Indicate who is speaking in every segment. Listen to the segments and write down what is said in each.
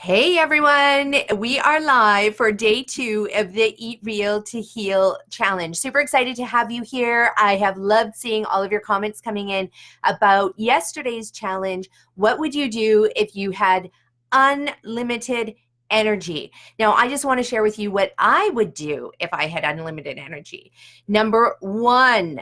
Speaker 1: Hey everyone, we are live for day 2 of the Eat Real to Heal challenge. Super excited to have you here. I have loved seeing all of your comments coming in about yesterday's challenge. What would you do if you had unlimited energy? Now, I just want to share with you what I would do if I had unlimited energy. Number one,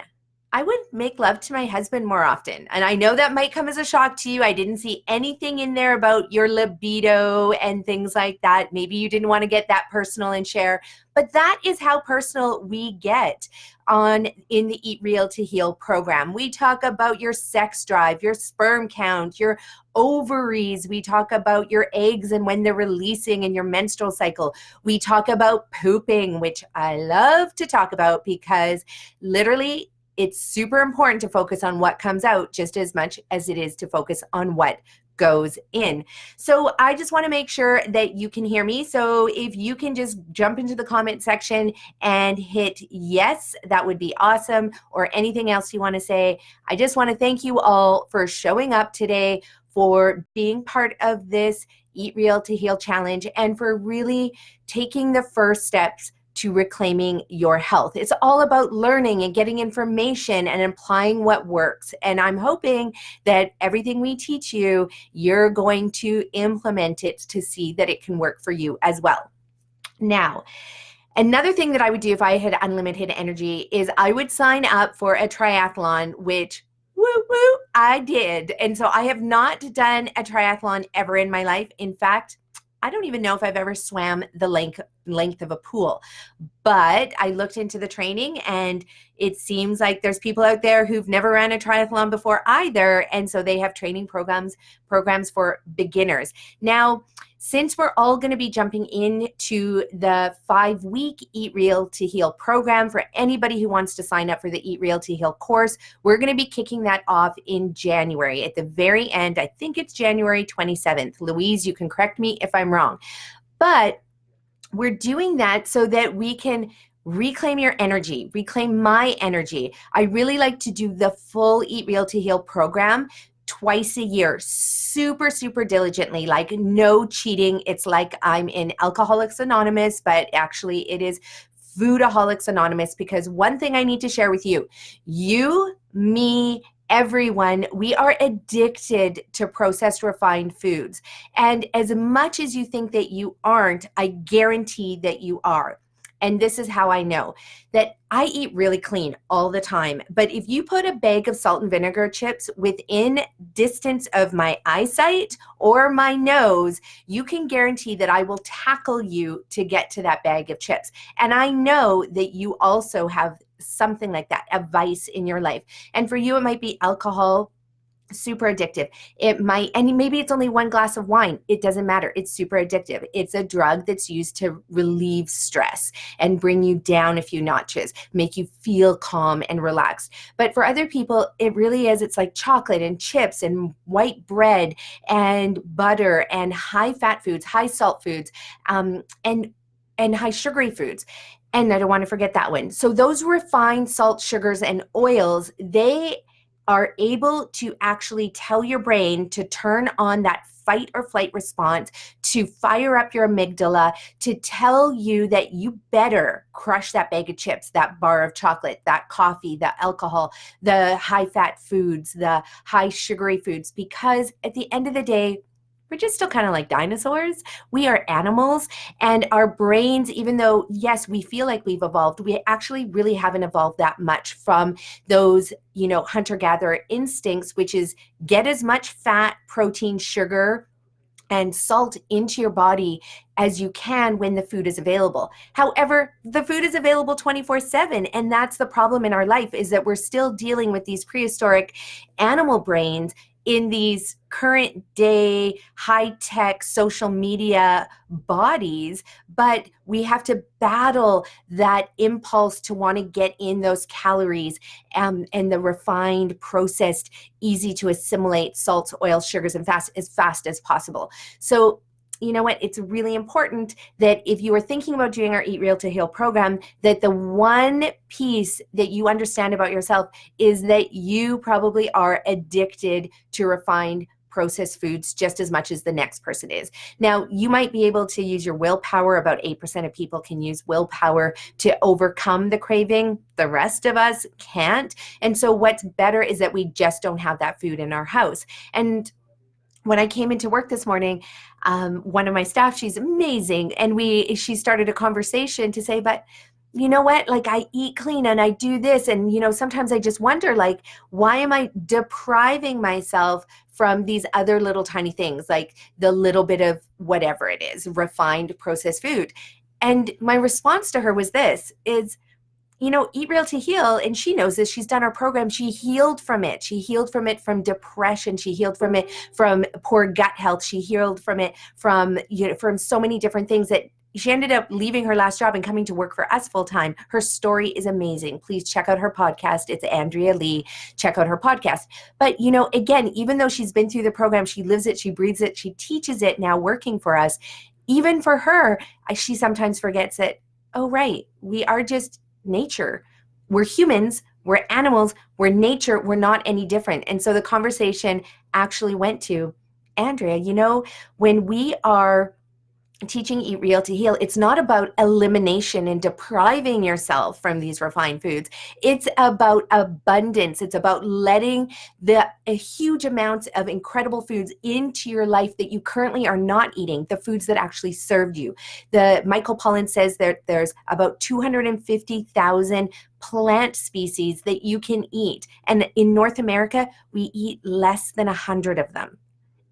Speaker 1: I would make love to my husband more often. And I know that might come as a shock to you. I didn't see anything in there about your libido and things like that. Maybe you didn't want to get that personal and share, but that is how personal we get in the Eat Real to Heal program. We talk about your sex drive, your sperm count, your ovaries. We talk about your eggs and when they're releasing and your menstrual cycle. We talk about pooping, which I love to talk about because literally it's super important to focus on what comes out just as much as it is to focus on what goes in. So I just want to make sure that you can hear me. So if you can just jump into the comment section and hit yes, that would be awesome. Or anything else you want to say. I just want to thank you all for showing up today, for being part of this Eat Real to Heal challenge, and for really taking the first steps to reclaiming your health. It's all about learning and getting information and applying what works. And I'm hoping that everything we teach you, you're going to implement it to see that it can work for you as well. Now, another thing that I would do if I had unlimited energy is I would sign up for a triathlon, which I did. And so I have not done a triathlon ever in my life. In fact, I don't even know if I've ever swam the length of a pool, but I looked into the training and it seems like there's people out there who've never ran a triathlon before either. And so they have training programs for beginners. Now, since we're all going to be jumping into the 5-week Eat Real to Heal program, for anybody who wants to sign up for the Eat Real to Heal course, we're going to be kicking that off in January. At the very end, I think it's January 27th. Louise, you can correct me if I'm wrong. But we're doing that so that we can reclaim your energy, reclaim my energy. I really like to do the full Eat Real to Heal program twice a year, super diligently, like no cheating. It's like I'm in Alcoholics Anonymous, but actually it is Foodaholics Anonymous, because one thing I need to share with you, me, everyone, we are addicted to processed refined foods. And as much as you think that you aren't, I guarantee that you are. And this is how I know that I eat really clean all the time. But if you put a bag of salt and vinegar chips within distance of my eyesight or my nose, you can guarantee that I will tackle you to get to that bag of chips. And I know that you also have something like that, a vice in your life. And for you, it might be alcohol. Super addictive. It might, and maybe it's only one glass of wine. It doesn't matter. It's super addictive. It's a drug that's used to relieve stress and bring you down a few notches, make you feel calm and relaxed. But for other people, it really is. It's like chocolate and chips and white bread and butter and high fat foods, high salt foods, and high sugary foods. And I don't want to forget that one. So those refined salt, sugars, and oils, they are able to actually tell your brain to turn on that fight or flight response, to fire up your amygdala, to tell you that you better crush that bag of chips, that bar of chocolate, that coffee, the alcohol, the high fat foods, the high sugary foods, because at the end of the day, we're just still kind of like dinosaurs. We are animals, and our brains, even though, yes, we feel like we've evolved, we actually really haven't evolved that much from those, hunter-gatherer instincts, which is get as much fat, protein, sugar, and salt into your body as you can when the food is available. However, the food is available 24/7, and that's the problem in our life, is that we're still dealing with these prehistoric animal brains in these current day high-tech social media bodies, but we have to battle that impulse to want to get in those calories and the refined, processed, easy to assimilate salts, oils, sugars, and fats as fast as possible. So you know what? It's really important that if you are thinking about doing our Eat Real to Heal program, that the one piece that you understand about yourself is that you probably are addicted to refined, processed foods just as much as the next person is. Now, you might be able to use your willpower. About 8% of people can use willpower to overcome the craving. The rest of us can't. And so what's better is that we just don't have that food in our house. And when I came into work this morning, one of my staff, she's amazing, and she started a conversation to say, but you know what, like I eat clean and I do this, and sometimes I just wonder, like, why am I depriving myself from these other little tiny things, like the little bit of whatever it is, refined processed food? And my response to her was this, is, Eat Real to Heal, and she knows this, she's done our program, she healed from it. She healed from it from depression. She healed from it from poor gut health. She healed from it from so many different things that she ended up leaving her last job and coming to work for us full time. Her story is amazing. Please check out her podcast. It's Andrea Lee. Check out her podcast. But, again, even though she's been through the program, she lives it, she breathes it, she teaches it now working for us. Even for her, she sometimes forgets that, oh, right, we are just nature. We're humans, we're animals, we're nature, we're not any different. And so the conversation actually went to, Andrea, when we are teaching Eat Real to Heal, it's not about elimination and depriving yourself from these refined foods. It's about abundance. It's about letting a huge amounts of incredible foods into your life that you currently are not eating, the foods that actually served you. Michael Pollan says that there's about 250,000 plant species that you can eat. And in North America, we eat less than 100 of them.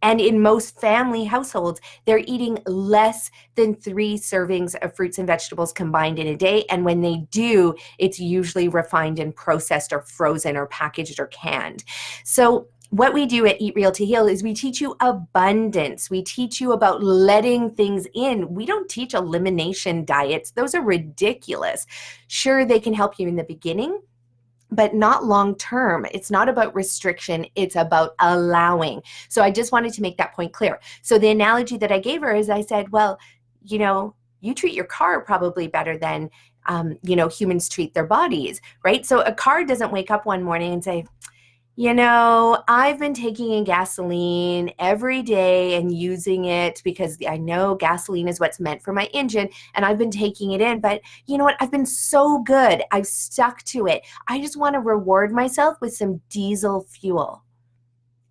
Speaker 1: And in most family households, they're eating less than 3 servings of fruits and vegetables combined in a day. And when they do, it's usually refined and processed or frozen or packaged or canned. So what we do at Eat Real to Heal is we teach you abundance. We teach you about letting things in. We don't teach elimination diets. Those are ridiculous. Sure, they can help you in the beginning, but not long term. It's not about restriction, it's about allowing. So I just wanted to make that point clear. So the analogy that I gave her is I said, well, you treat your car probably better than humans treat their bodies, right? So a car doesn't wake up one morning and say, I've been taking in gasoline every day and using it because I know gasoline is what's meant for my engine, and I've been taking it in, but you know what? I've been so good. I've stuck to it. I just want to reward myself with some diesel fuel.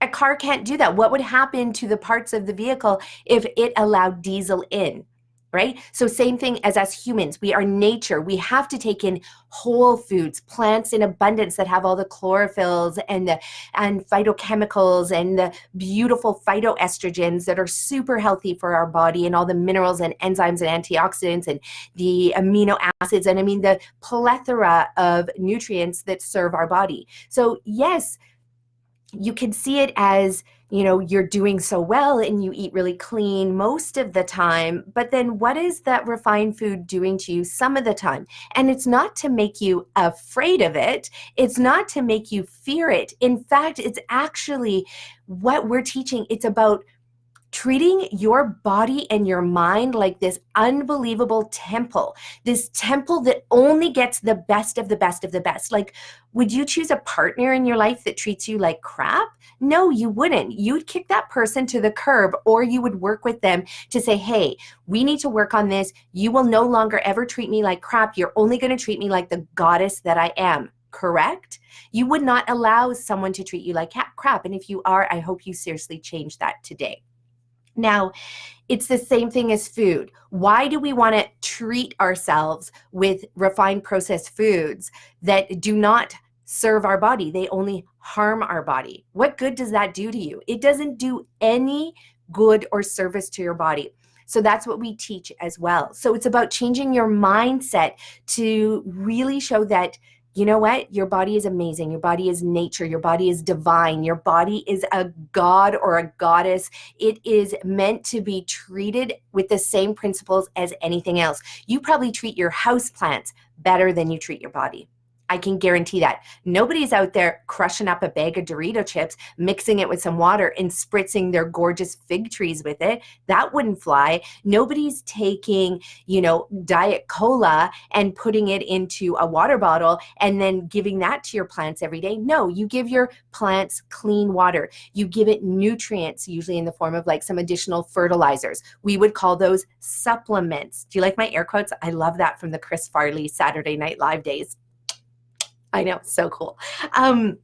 Speaker 1: A car can't do that. What would happen to the parts of the vehicle if it allowed diesel in? Right? So same thing as us humans. We are nature. We have to take in whole foods, plants in abundance that have all the chlorophylls and phytochemicals and the beautiful phytoestrogens that are super healthy for our body, and all the minerals and enzymes and antioxidants and the amino acids, and the plethora of nutrients that serve our body. So yes, you can see it as, you're doing so well and you eat really clean most of the time, but then what is that refined food doing to you some of the time? And it's not to make you afraid of it. It's not to make you fear it. In fact, it's actually what we're teaching. It's about treating your body and your mind like this unbelievable temple, this temple that only gets the best of the best of the best. Like, would you choose a partner in your life that treats you like crap? No, you wouldn't. You'd kick that person to the curb, or you would work with them to say, hey, we need to work on this. You will no longer ever treat me like crap. You're only going to treat me like the goddess that I am. Correct? You would not allow someone to treat you like crap. And if you are, I hope you seriously change that today. Now, it's the same thing as food. Why do we want to treat ourselves with refined processed foods that do not serve our body? They only harm our body. What good does that do to you? It doesn't do any good or service to your body. So that's what we teach as well. So it's about changing your mindset to really show that, you know what? Your body is amazing. Your body is nature. Your body is divine. Your body is a god or a goddess. It is meant to be treated with the same principles as anything else. You probably treat your houseplants better than you treat your body. I can guarantee that. Nobody's out there crushing up a bag of Dorito chips, mixing it with some water and spritzing their gorgeous fig trees with it. That wouldn't fly. Nobody's taking, Diet Cola and putting it into a water bottle and then giving that to your plants every day. No, you give your plants clean water. You give it nutrients, usually in the form of like some additional fertilizers. We would call those supplements. Do you like my air quotes? I love that from the Chris Farley Saturday Night Live days. I know, so cool. I'm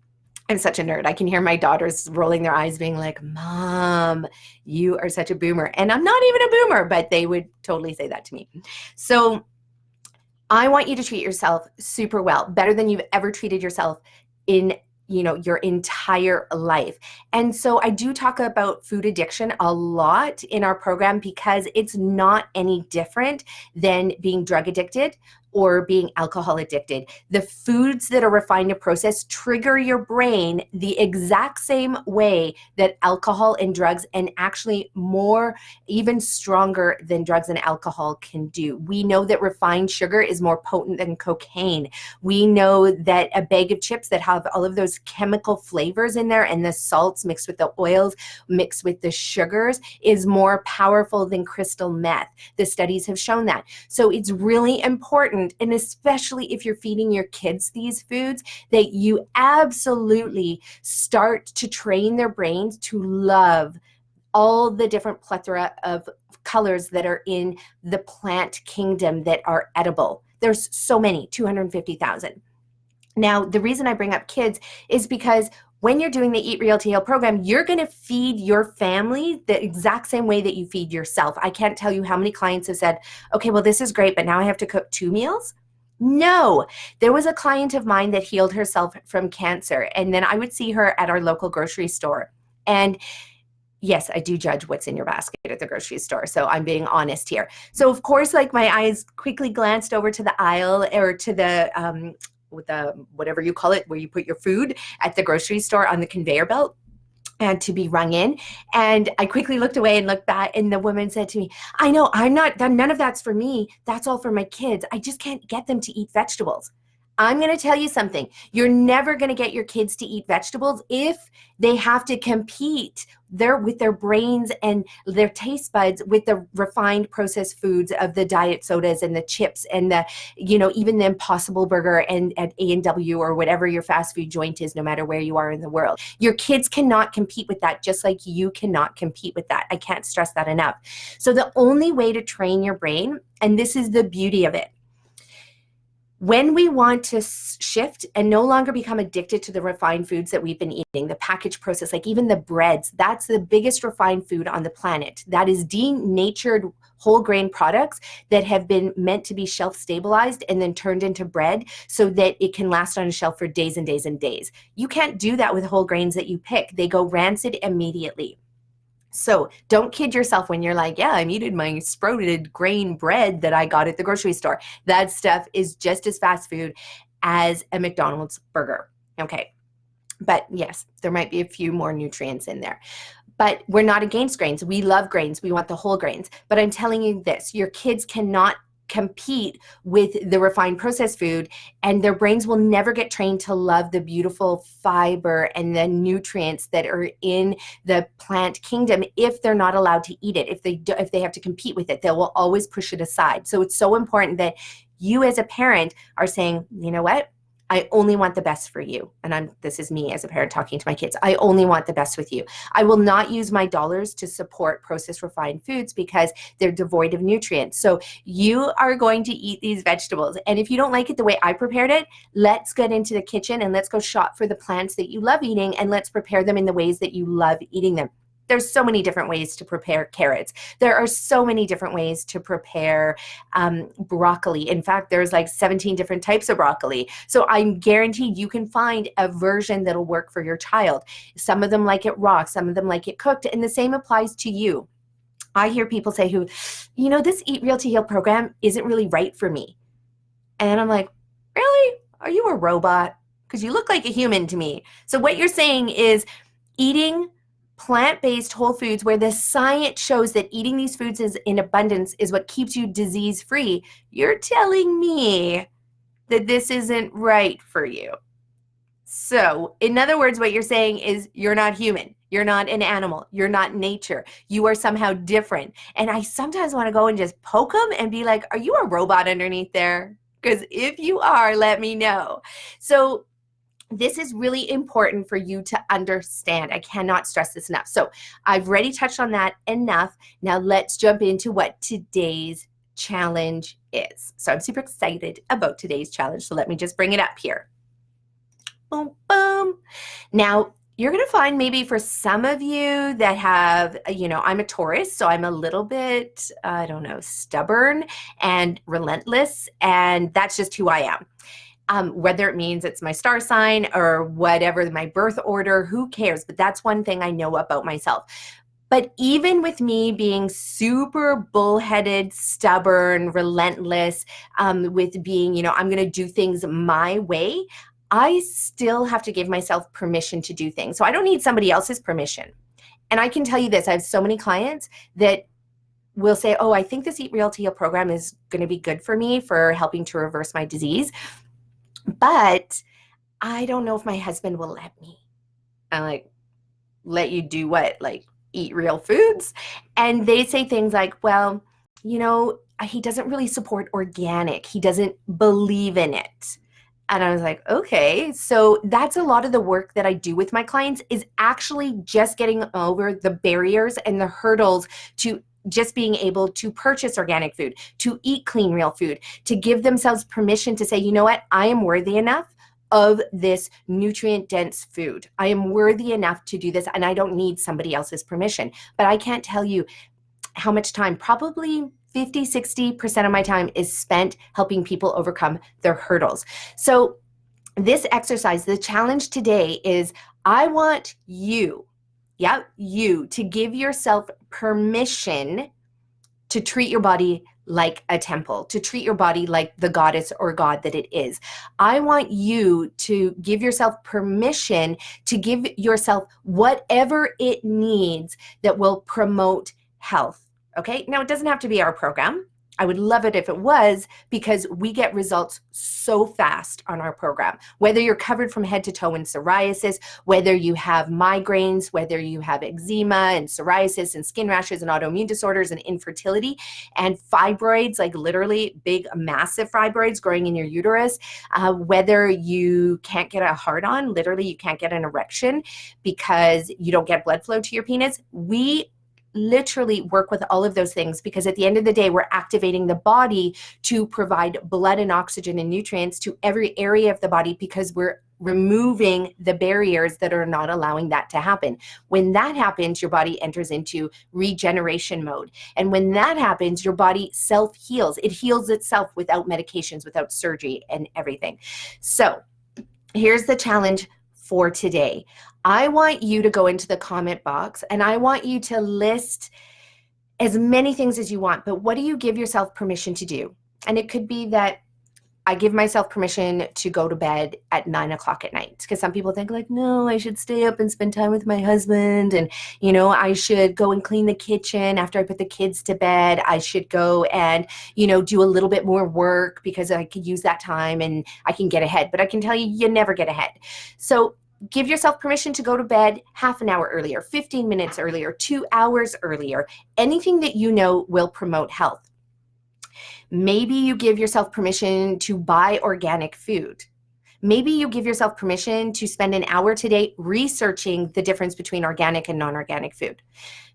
Speaker 1: such a nerd. I can hear my daughters rolling their eyes being like, Mom, you are such a boomer. And I'm not even a boomer, but they would totally say that to me. So I want you to treat yourself super well, better than you've ever treated yourself in your entire life. And so I do talk about food addiction a lot in our program because it's not any different than being drug addicted or being alcohol addicted. The foods that are refined and processed trigger your brain the exact same way that alcohol and drugs, and actually more, even stronger than drugs and alcohol can do. We know that refined sugar is more potent than cocaine. We know that a bag of chips that have all of those chemical flavors in there and the salts mixed with the oils, mixed with the sugars, is more powerful than crystal meth. The studies have shown that. So it's really important, and especially if you're feeding your kids these foods, that you absolutely start to train their brains to love all the different plethora of colors that are in the plant kingdom that are edible. There's so many, 250,000. Now, the reason I bring up kids is because when you're doing the Eat Real to Heal program, you're going to feed your family the exact same way that you feed yourself. I can't tell you how many clients have said, okay, well, this is great, but now I have to cook 2 meals. No, there was a client of mine that healed herself from cancer. And then I would see her at our local grocery store. And yes, I do judge what's in your basket at the grocery store. So I'm being honest here. So of course, like my eyes quickly glanced over to the aisle or to the, with the whatever you call it, where you put your food at the grocery store on the conveyor belt and to be rung in. And I quickly looked away and looked back, and the woman said to me, I know, none of that's for me. That's all for my kids. I just can't get them to eat vegetables. I'm going to tell you something. You're never going to get your kids to eat vegetables if they have to compete with their brains and their taste buds with the refined processed foods of the diet sodas and the chips and the, even the Impossible Burger and at A&W or whatever your fast food joint is, no matter where you are in the world. Your kids cannot compete with that, just like you cannot compete with that. I can't stress that enough. So the only way to train your brain, and this is the beauty of it, when we want to shift and no longer become addicted to the refined foods that we've been eating, the packaged process, like even the breads, that's the biggest refined food on the planet. That is denatured whole grain products that have been meant to be shelf stabilized and then turned into bread so that it can last on a shelf for days and days and days. You can't do that with whole grains that you pick. They go rancid immediately. So don't kid yourself when you're like, yeah, I'm eating my sprouted grain bread that I got at the grocery store. That stuff is just as fast food as a McDonald's burger. Okay. But yes, there might be a few more nutrients in there. But we're not against grains. We love grains. We want the whole grains. But I'm telling you this, your kids cannot compete with the refined processed food, and their brains will never get trained to love the beautiful fiber and the nutrients that are in the plant kingdom if they're not allowed to eat it. If they have to compete with it, they will always push it aside. So it's so important that you as a parent are saying, you know what? I only want the best for you. And this is me as a parent talking to my kids. I only want the best with you. I will not use my dollars to support processed refined foods because they're devoid of nutrients. So you are going to eat these vegetables. And if you don't like it the way I prepared it, let's get into the kitchen and let's go shop for the plants that you love eating and let's prepare them in the ways that you love eating them. There's so many different ways to prepare carrots. There are so many different ways to prepare broccoli. In fact, there's like 17 different types of broccoli. So I'm guaranteed you can find a version that'll work for your child. Some of them like it raw, some of them like it cooked, and the same applies to you. I hear people say this Eat Real to Heal program isn't really right for me. And I'm like, really? Are you a robot? Because you look like a human to me. So what you're saying is eating plant-based whole foods where the science shows that eating these foods in abundance is what keeps you disease-free. You're telling me that this isn't right for you. So, in other words, what you're saying is you're not human. You're not an animal. You're not nature. You are somehow different. And I sometimes want to go and just poke them and be like, are you a robot underneath there? Because if you are, let me know. So, this is really important for you to understand. I cannot stress this enough. So, I've already touched on that enough. Now, let's jump into what today's challenge is. So, I'm super excited about today's challenge. So, let me just bring it up here. Boom, boom. Now, you're going to find maybe for some of you that have, I'm a Taurus, so I'm a little bit, stubborn and relentless, and that's just who I am. Whether it means it's my star sign or whatever, my birth order, who cares? But that's one thing I know about myself. But even with me being super bullheaded, stubborn, relentless, with being, I'm going to do things my way, I still have to give myself permission to do things. So I don't need somebody else's permission. And I can tell you this, I have so many clients that will say, oh, I think this Eat Real to Heal program is going to be good for me for helping to reverse my disease. But I don't know if my husband will let me. I'm like, let you do what? Like eat real foods? And they say things like, well, he doesn't really support organic. He doesn't believe in it. And I was like, okay, so that's a lot of the work that I do with my clients is actually just getting over the barriers and the hurdles to just being able to purchase organic food, to eat clean, real food, to give themselves permission to say, you know what, I am worthy enough of this nutrient-dense food. I am worthy enough to do this, and I don't need somebody else's permission. But I can't tell you how much time, probably 50-60% of my time is spent helping people overcome their hurdles. So this exercise, the challenge today is I want you to give yourself permission to treat your body like a temple, to treat your body like the goddess or god that it is. I want you to give yourself permission to give yourself whatever it needs that will promote health. Okay, now it doesn't have to be our program. I would love it if it was, because we get results so fast on our program. Whether you're covered from head to toe in psoriasis, whether you have migraines, whether you have eczema and psoriasis and skin rashes and autoimmune disorders and infertility and fibroids, like literally big, massive fibroids growing in your uterus, whether you can't get a hard-on, literally you can't get an erection because you don't get blood flow to your penis, we literally work with all of those things, because at the end of the day, we're activating the body to provide blood and oxygen and nutrients to every area of the body, because we're removing the barriers that are not allowing that to happen. When that happens, your body enters into regeneration mode. And when that happens, your body self-heals. It heals itself without medications, without surgery and everything. So here's the challenge for today. I want you to go into the comment box and I want you to list as many things as you want, but what do you give yourself permission to do? And it could be that I give myself permission to go to bed at 9 o'clock at night, because some people think like, no, I should stay up and spend time with my husband. And, I should go and clean the kitchen after I put the kids to bed. I should go and, do a little bit more work because I could use that time and I can get ahead. But I can tell you, you never get ahead. So give yourself permission to go to bed half an hour earlier, 15 minutes earlier, 2 hours earlier, anything that you know will promote health. Maybe you give yourself permission to buy organic food. Maybe you give yourself permission to spend an hour today researching the difference between organic and non-organic food.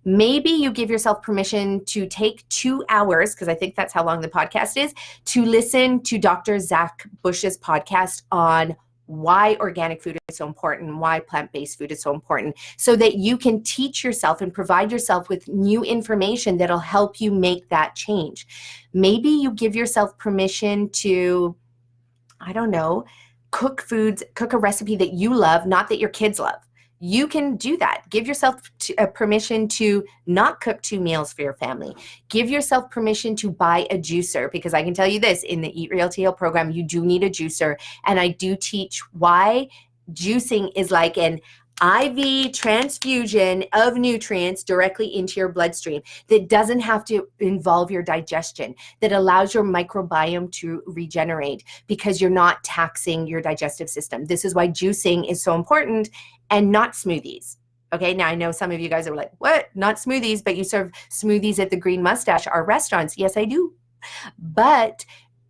Speaker 1: Maybe you give yourself permission to take 2 hours, because I think that's how long the podcast is, to listen to Dr. Zach Bush's podcast on why organic food is so important, why plant-based food is so important, so that you can teach yourself and provide yourself with new information that'll help you make that change. Maybe you give yourself permission to, cook a recipe that you love, not that your kids love. You can do that. Give yourself permission to not cook 2 meals for your family. Give yourself permission to buy a juicer, because I can tell you this, in the Eat Real to Heal program, you do need a juicer. And I do teach why juicing is like an IV transfusion of nutrients directly into your bloodstream that doesn't have to involve your digestion, that allows your microbiome to regenerate because you're not taxing your digestive system. This is why juicing is so important and not smoothies. Okay, now I know some of you guys are like, what? Not smoothies, but you serve smoothies at the Green Mustache, our restaurants. Yes, I do. But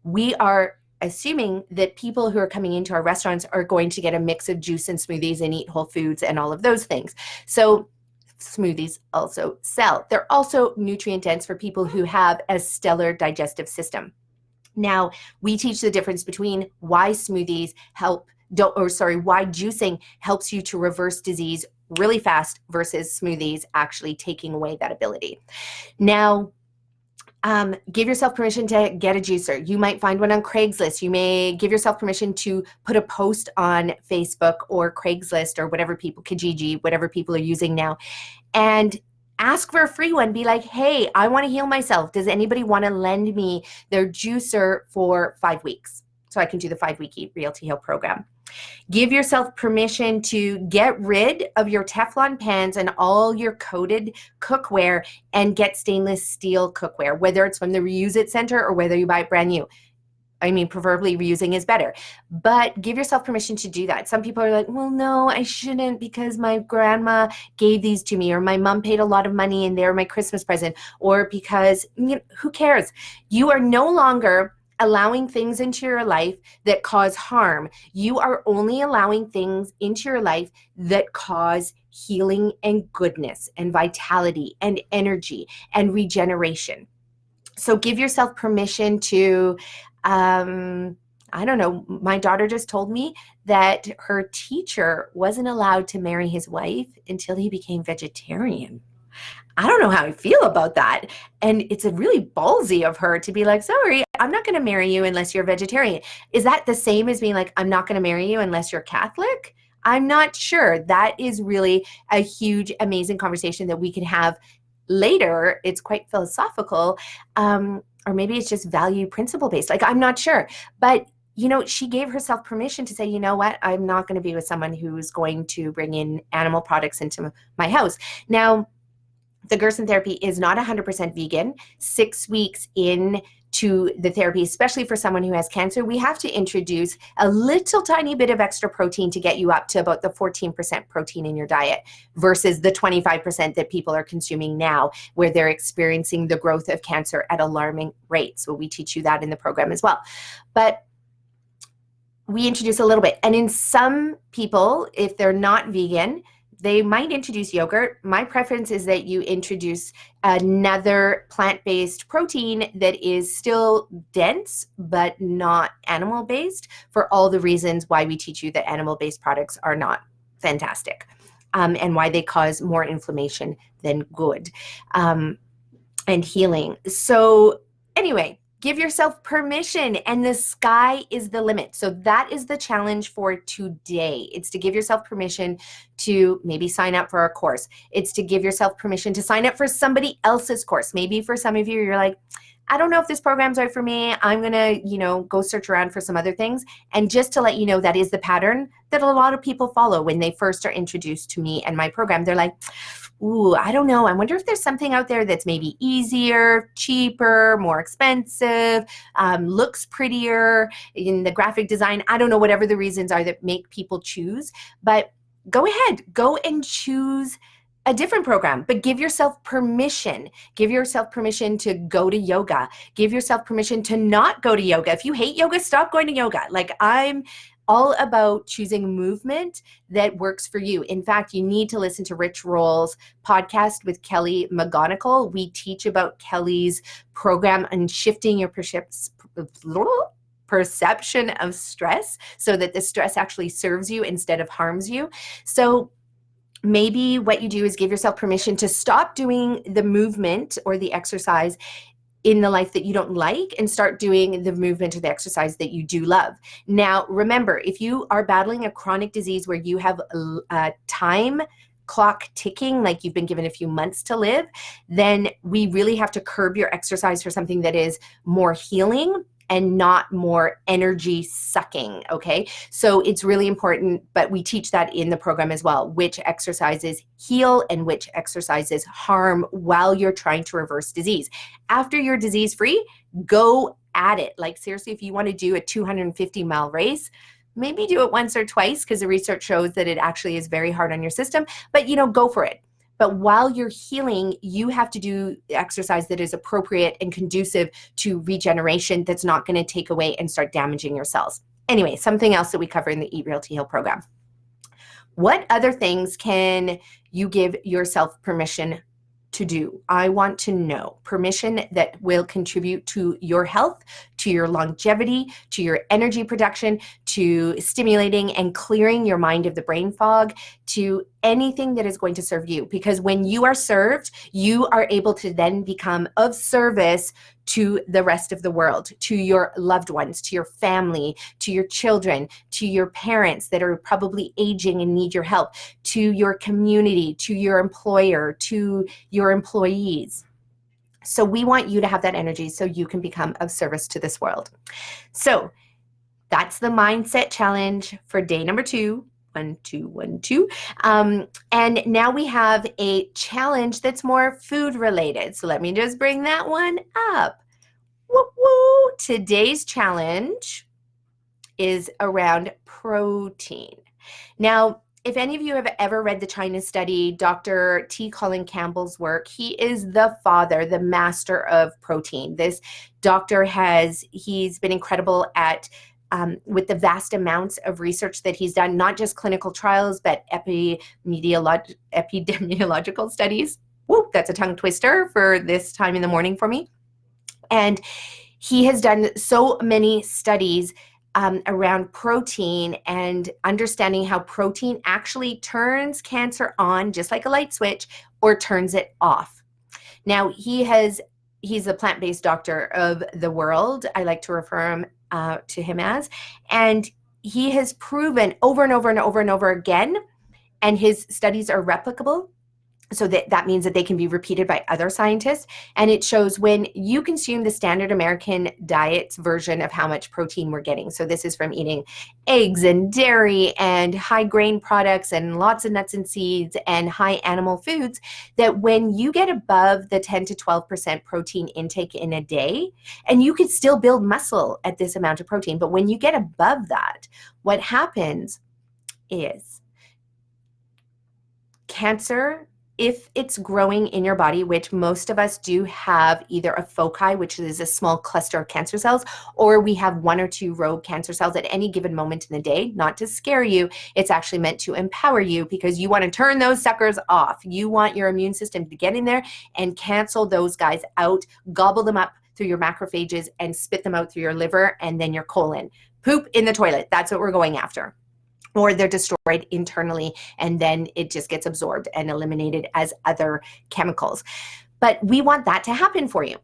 Speaker 1: we are assuming that people who are coming into our restaurants are going to get a mix of juice and smoothies and eat whole foods and all of those things. So smoothies also sell. They're also nutrient dense for people who have a stellar digestive system. Now, we teach the difference between why smoothies why juicing helps you to reverse disease really fast versus smoothies actually taking away that ability. Now, give yourself permission to get a juicer. You might find one on Craigslist. You may give yourself permission to put a post on Facebook or Craigslist or whatever people, Kijiji, whatever people are using now, and ask for a free one. Be like, hey, I want to heal myself. Does anybody want to lend me their juicer for 5 weeks so I can do the 5-week Eat Real to Heal program? Give yourself permission to get rid of your Teflon pans and all your coated cookware and get stainless steel cookware, whether it's from the Reuse It Center or whether you buy it brand new. I mean, preferably reusing is better, but give yourself permission to do that. Some people are like, well, no, I shouldn't because my grandma gave these to me, or my mom paid a lot of money and they're my Christmas present, or because, who cares? You are no longer allowing things into your life that cause harm. You are only allowing things into your life that cause healing and goodness and vitality and energy and regeneration. So give yourself permission to, I don't know, my daughter just told me that her teacher wasn't allowed to marry his wife until he became vegetarian. I don't know how I feel about that. And it's a really ballsy of her to be like, sorry, I'm not going to marry you unless you're vegetarian. Is that the same as being like, I'm not going to marry you unless you're Catholic? I'm not sure. That is really a huge, amazing conversation that we can have later. It's quite philosophical, or maybe it's just value principle based. Like, I'm not sure. But she gave herself permission to say, you know what, I'm not going to be with someone who's going to bring in animal products into my house. Now, the Gerson therapy is not 100% vegan. 6 weeks into the therapy, especially for someone who has cancer, we have to introduce a little tiny bit of extra protein to get you up to about the 14% protein in your diet versus the 25% that people are consuming now, where they're experiencing the growth of cancer at alarming rates. So we teach you that in the program as well. But we introduce a little bit. And in some people, if they're not vegan, they might introduce yogurt. My preference is that you introduce another plant-based protein that is still dense, but not animal-based, for all the reasons why we teach you that animal-based products are not fantastic, and why they cause more inflammation than good, and healing. So anyway, give yourself permission, and the sky is the limit. So that is the challenge for today. It's to give yourself permission to maybe sign up for a course. It's to give yourself permission to sign up for somebody else's course. Maybe for some of you, you're like, I don't know if this program's right for me. I'm going to, go search around for some other things. And just to let you know, that is the pattern that a lot of people follow when they first are introduced to me and my program. They're like, ooh, I don't know. I wonder if there's something out there that's maybe easier, cheaper, more expensive, looks prettier in the graphic design. I don't know, whatever the reasons are that make people choose. But go ahead, go and choose a different program, but give yourself permission. Give yourself permission to go to yoga. Give yourself permission to not go to yoga. If you hate yoga, stop going to yoga. Like, I'm all about choosing movement that works for you. In fact, you need to listen to Rich Roll's podcast with Kelly McGonigal. We teach about Kelly's program on shifting your perception of stress so that the stress actually serves you instead of harms you. So maybe what you do is give yourself permission to stop doing the movement or the exercise in the life that you don't like and start doing the movement or the exercise that you do love. Now, remember, if you are battling a chronic disease where you have a time clock ticking, like you've been given a few months to live, then we really have to curb your exercise for something that is more healing and not more energy sucking, okay? So it's really important, but we teach that in the program as well, which exercises heal and which exercises harm while you're trying to reverse disease. After you're disease free, go at it. Like seriously, if you want to do a 250-mile race, maybe do it once or twice, because the research shows that it actually is very hard on your system, but go for it. But while you're healing, you have to do exercise that is appropriate and conducive to regeneration, that's not going to take away and start damaging your cells. Anyway, something else that we cover in the Eat Real to Heal program. What other things can you give yourself permission to do? I want to know. Permission that will contribute to your health, to your longevity, to your energy production, to stimulating and clearing your mind of the brain fog, to anything that is going to serve you. Because when you are served, you are able to then become of service to the rest of the world, to your loved ones, to your family, to your children, to your parents that are probably aging and need your help, to your community, to your employer, to your employees. So we want you to have that energy so you can become of service to this world. So that's the mindset challenge for day number 2. 1, 2, 1, 2. And now we have a challenge that's more food related. So let me just bring that one up. Woo woo. Today's challenge is around protein. Now, if any of you have ever read the China Study, Dr. T. Colin Campbell's work, he is the father, the master of protein. This doctor he's been incredible at with the vast amounts of research that he's done, not just clinical trials, but epidemiological studies. Whoop, that's a tongue twister for this time in the morning for me. And he has done so many studies around protein and understanding how protein actually turns cancer on, just like a light switch, or turns it off. Now, he's a plant-based doctor of the world. I like to refer to him as, and he has proven over and over and over and over again, and his studies are replicable. So that means that they can be repeated by other scientists. And it shows when you consume the standard American diet's version of how much protein we're getting. So this is from eating eggs and dairy and high grain products and lots of nuts and seeds and high animal foods, that when you get above the 10 to 12% protein intake in a day, and you could still build muscle at this amount of protein, but when you get above that, what happens is cancer, if it's growing in your body, which most of us do have either a foci, which is a small cluster of cancer cells, or we have 1 or 2 rogue cancer cells at any given moment in the day, not to scare you, it's actually meant to empower you, because you want to turn those suckers off. You want your immune system to get in there and cancel those guys out, gobble them up through your macrophages and spit them out through your liver and then your colon. Poop in the toilet. That's what we're going after. Or they're destroyed internally, and then it just gets absorbed and eliminated as other chemicals. But we want that to happen for you.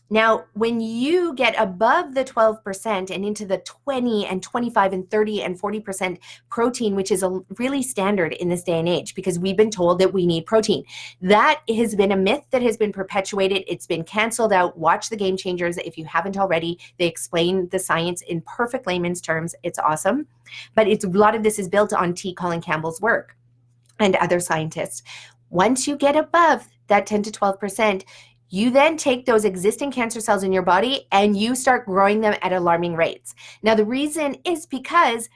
Speaker 1: Now, when you get above the 12% and into the 20 and 25 and 30 and 40% protein, which is really standard in this day and age, because we've been told that we need protein. That has been a myth that has been perpetuated. It's been canceled out. Watch the Game Changers if you haven't already. They explain the science in perfect layman's terms. It's awesome. But a lot of this is built on T. Colin Campbell's work and other scientists. Once you get above that 10 to 12%, you then take those existing cancer cells in your body and you start growing them at alarming rates. Now, the reason is because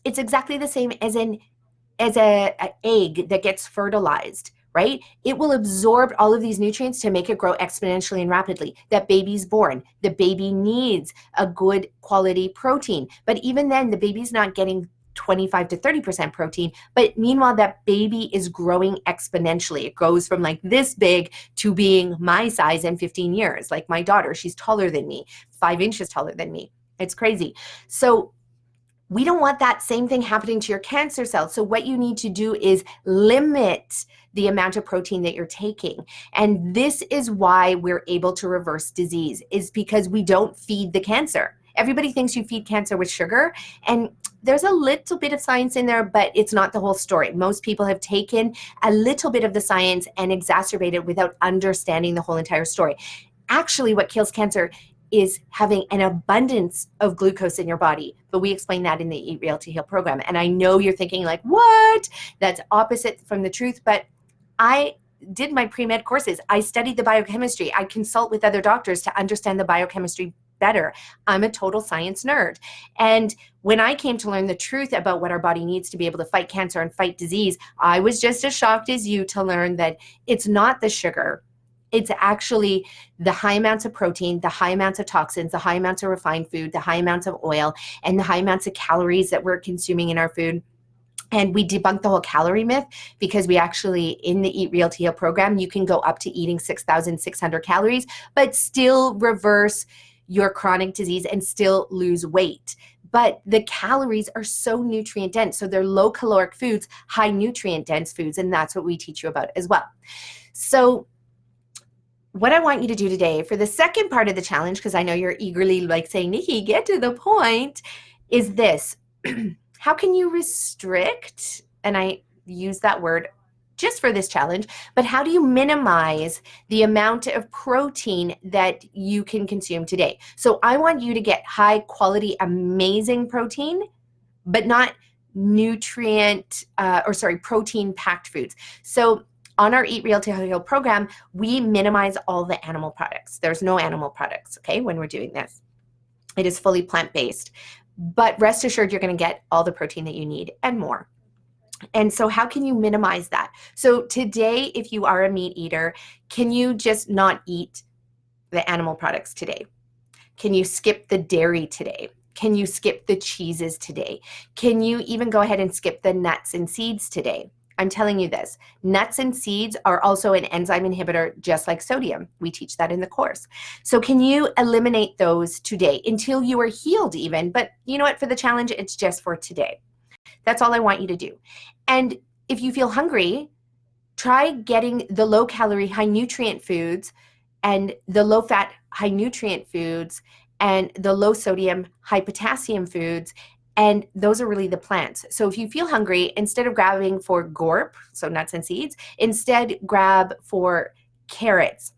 Speaker 1: it's exactly the same as an egg that gets fertilized, right? It will absorb all of these nutrients to make it grow exponentially and rapidly. That baby's born. The baby needs a good quality protein. But even then, the baby's not getting 25 to 30% protein, but meanwhile that baby is growing exponentially. It goes from like this big to being my size in 15 years. Like my daughter, she's taller than me, 5 inches taller than me. It's crazy. So we don't want that same thing happening to your cancer cells. So what you need to do is limit the amount of protein that you're taking. And this is why we're able to reverse disease, is because we don't feed the cancer. Everybody thinks you feed cancer with sugar, and there's a little bit of science in there, but it's not the whole story. Most people have taken a little bit of the science and exacerbated without understanding the whole entire story. Actually, what kills cancer is having an abundance of glucose in your body. But we explain that in the Eat Real to Heal program. And I know you're thinking like, what? That's opposite from the truth. But I did my pre-med courses. I studied the biochemistry. I consult with other doctors to understand the biochemistry better. I'm a total science nerd. And when I came to learn the truth about what our body needs to be able to fight cancer and fight disease, I was just as shocked as you to learn that it's not the sugar. It's actually the high amounts of protein, the high amounts of toxins, the high amounts of refined food, the high amounts of oil, and the high amounts of calories that we're consuming in our food. And we debunk the whole calorie myth because we actually, in the Eat Real to Heal program, you can go up to eating 6,600 calories, but still reverse your chronic disease and still lose weight. But the calories are so nutrient dense. So they're low caloric foods, high nutrient dense foods. And that's what we teach you about as well. So what I want you to do today for the second part of the challenge, because I know you're eagerly like saying, Nikki, get to the point, is this. How can you restrict, and I use that word just for this challenge, but how do you minimize the amount of protein that you can consume today? So I want you to get high quality, amazing protein, but not protein packed foods. So on our Eat Real to Heal program, we minimize all the animal products. There's no animal products, okay, when we're doing this. It is fully plant-based. But rest assured, you're going to get all the protein that you need and more. And so how can you minimize that? So today, if you are a meat eater, can you just not eat the animal products today? Can you skip the dairy today? Can you skip the cheeses today? Can you even go ahead and skip the nuts and seeds today? I'm telling you this, nuts and seeds are also an enzyme inhibitor, just like sodium. We teach that in the course. So can you eliminate those today until you are healed even? But you know what, for the challenge, it's just for today. That's all I want you to do. And if you feel hungry, try getting the low calorie, high nutrient foods and the low fat, high nutrient foods and the low sodium, high potassium foods. And those are really the plants. So if you feel hungry, instead of grabbing for GORP, so nuts and seeds, instead grab for carrots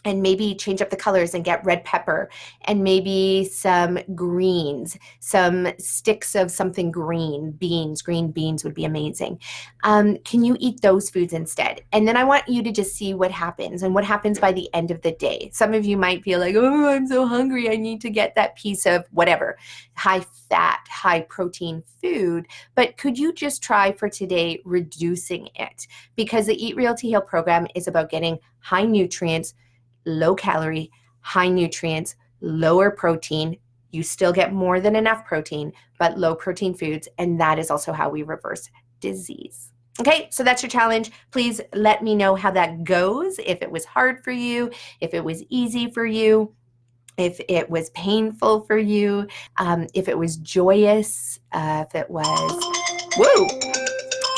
Speaker 1: and maybe change up the colors and get red pepper and maybe some greens, some sticks of something green, green beans would be amazing. Can you eat those foods instead? And then I want you to just see what happens and what happens by the end of the day. Some of you might feel like, oh, I'm so hungry. I need to get that piece of whatever, high fat, high protein food. But could you just try for today reducing it? Because the Eat Real to Heal program is about getting high nutrients, low calorie, high nutrients, lower protein. You still get more than enough protein, but low protein foods. And that is also how we reverse disease. Okay, so that's your challenge. Please let me know how that goes. If it was hard for you, if it was easy for you, if it was painful for you, if it was joyous, if it was, woo!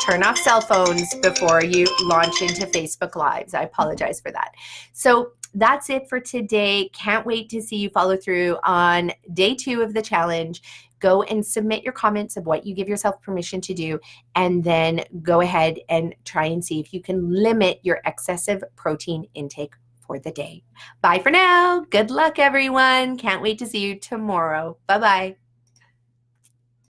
Speaker 1: Turn off cell phones before you launch into Facebook Lives. I apologize for that. So that's it for today. Can't wait to see you follow through on day 2 of the challenge. Go and submit your comments of what you give yourself permission to do, and then go ahead and try and see if you can limit your excessive protein intake for the day. Bye for now. Good luck, everyone. Can't wait to see you tomorrow. Bye-bye.